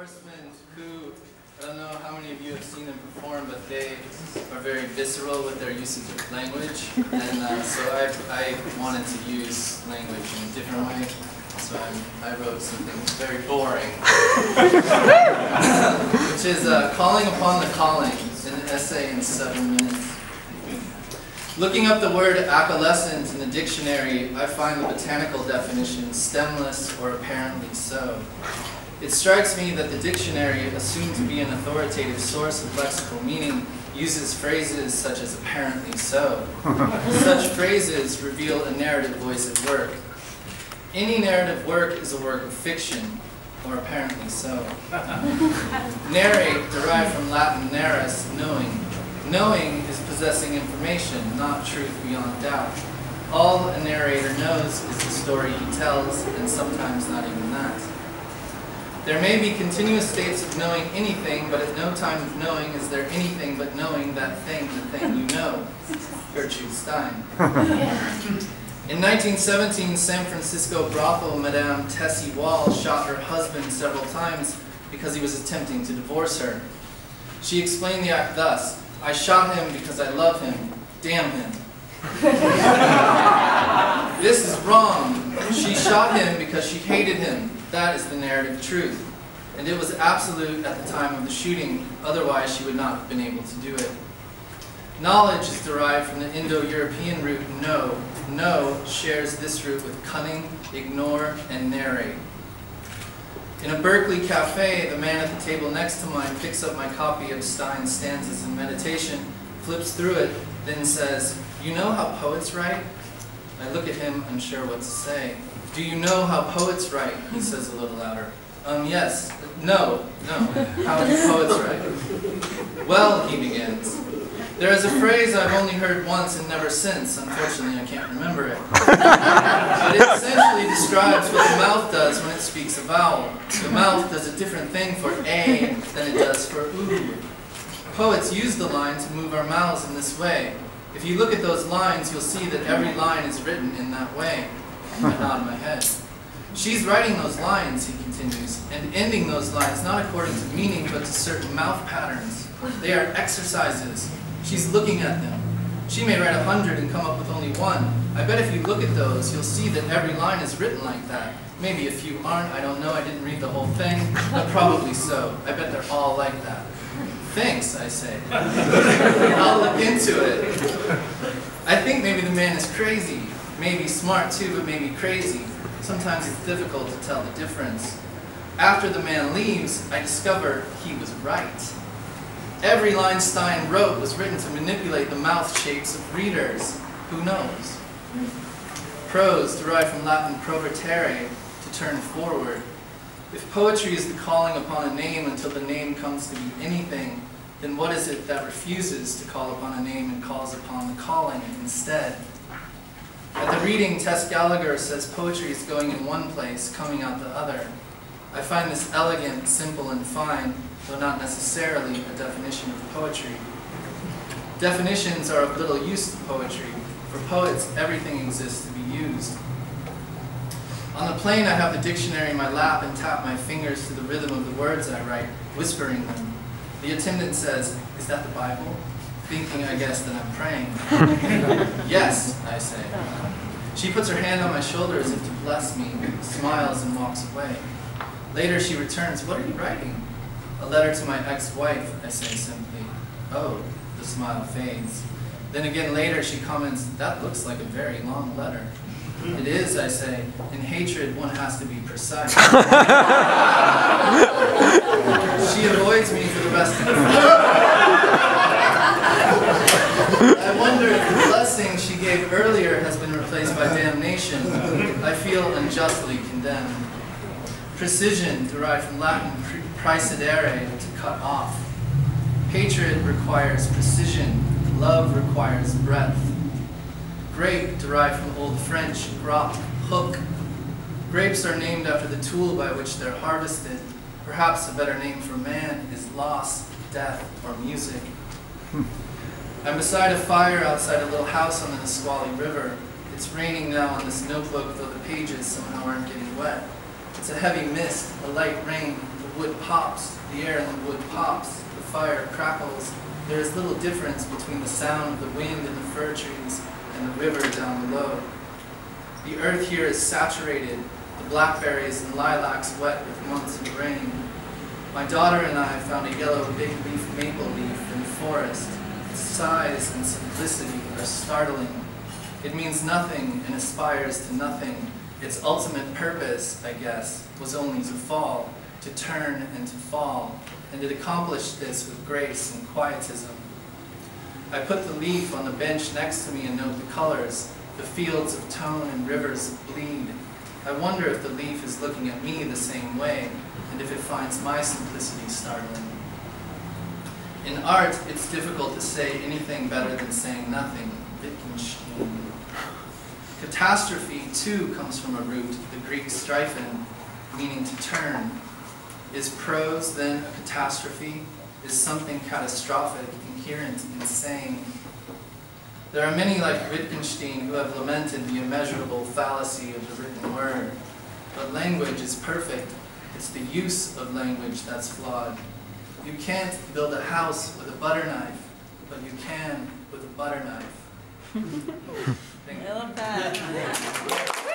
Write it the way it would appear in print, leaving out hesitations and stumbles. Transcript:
horsemen who, I don't know how many of you have seen them perform, but they are very visceral with their usage of language, and so I wanted to use language in a different way, so I wrote something very boring, which is Calling Upon the Calling, an essay in 7 minutes. Looking up the word acquiescent in the dictionary, I find the botanical definition stemless or apparently so. It strikes me that the dictionary, assumed to be an authoritative source of lexical meaning, uses phrases such as apparently so. Such phrases reveal a narrative voice at work. Any narrative work is a work of fiction, or apparently so. Narrate, derived from Latin narus, knowing. Knowing is possessing information, not truth beyond doubt. All a narrator knows is the story he tells, and sometimes not even that. There may be continuous states of knowing anything, but at no time of knowing is there anything but knowing that thing, the thing you know. Gertrude Stein. In 1917, San Francisco brothel Madame Tessie Wall shot her husband several times because he was attempting to divorce her. She explained the act thus: "I shot him because I love him. Damn him." This is wrong. She shot him because she hated him. That is the narrative truth. And it was absolute at the time of the shooting, otherwise she would not have been able to do it. Knowledge is derived from the Indo-European root know. Know shares this root with cunning, ignore, and narrate. In a Berkeley cafe, the man at the table next to mine picks up my copy of Stein's Stanzas in Meditation, flips through it, then says, "You know how poets write?" I look at him, unsure what to say. "Do you know how poets write?" he says a little louder. Yes. No. How do poets write?" "Well," he begins, "there is a phrase I've only heard once and never since. Unfortunately, I can't remember it. But it essentially describes what the mouth does when it speaks a vowel. The mouth does a different thing for A than it does for oo. Poets use the line to move our mouths in this way. If you look at those lines, you'll see that every line is written in that way." I nod my head. "She's writing those lines," he continues, "and ending those lines not according to meaning but to certain mouth patterns. They are exercises. She's looking at them. She may write 100 and come up with only one. I bet if you look at those, you'll see that every line is written like that. Maybe a few aren't, I don't know, I didn't read the whole thing, but probably so. I bet they're all like that." "Thanks," I say. "I'll look into it." I think maybe the man is crazy. Maybe smart too, but maybe crazy. Sometimes it's difficult to tell the difference. After the man leaves, I discover he was right. Every line Stein wrote was written to manipulate the mouth shapes of readers. Who knows? Prose, derived from Latin provertere, to turn forward. If poetry is the calling upon a name until the name comes to be anything, then what is it that refuses to call upon a name and calls upon the calling instead? At the reading, Tess Gallagher says poetry is going in one place, coming out the other. I find this elegant, simple, and fine, though not necessarily a definition of poetry. Definitions are of little use to poetry. For poets, everything exists to be used. On the plane, I have the dictionary in my lap and tap my fingers to the rhythm of the words I write, whispering them. The attendant says, "Is that the Bible?" Thinking, I guess, that I'm praying. "Yes," I say. She puts her hand on my shoulder as if to bless me, smiles, and walks away. Later she returns. "What are you writing?" "A letter to my ex-wife," I say simply. "Oh," the smile fades. Then again later she comments, "That looks like a very long letter." "It is," I say. "In hatred one has to be precise." She avoids me for the rest of the day. I wonder if the blessing she gave earlier has been replaced by damnation. I feel unjustly condemned. Precision, derived from Latin praecidere, to cut off. Hatred requires precision. Love requires breadth. Grape, derived from Old French, grappe, hook. Grapes are named after the tool by which they're harvested. Perhaps a better name for man is loss, death, or music. I'm beside a fire outside a little house on the Nisqually River. It's raining now on this notebook, though the pages somehow aren't getting wet. It's a heavy mist, a light rain. The wood pops, the air in the wood pops, the fire crackles. There is little difference between the sound of the wind in the fir trees and the river down below. The earth here is saturated, the blackberries and lilacs wet with months of rain. My daughter and I found a yellow big leaf maple leaf in the forest. Its size and simplicity are startling. It means nothing and aspires to nothing. Its ultimate purpose, I guess, was only to fall, to turn and to fall, and it accomplished this with grace and quietism. I put the leaf on the bench next to me and note the colors, the fields of tone and rivers of bleed. I wonder if the leaf is looking at me the same way, and if it finds my simplicity startling. In art, it's difficult to say anything better than saying nothing. Wittgenstein. Catastrophe, too, comes from a root, the Greek stryphin, meaning to turn. Is prose, then, a catastrophe? Is something catastrophic inherent in saying? There are many like Wittgenstein who have lamented the immeasurable fallacy of the written word. But language is perfect. It's the use of language that's flawed. You can't build a house with a butter knife, but you can with a butter knife. Thank you. I love that.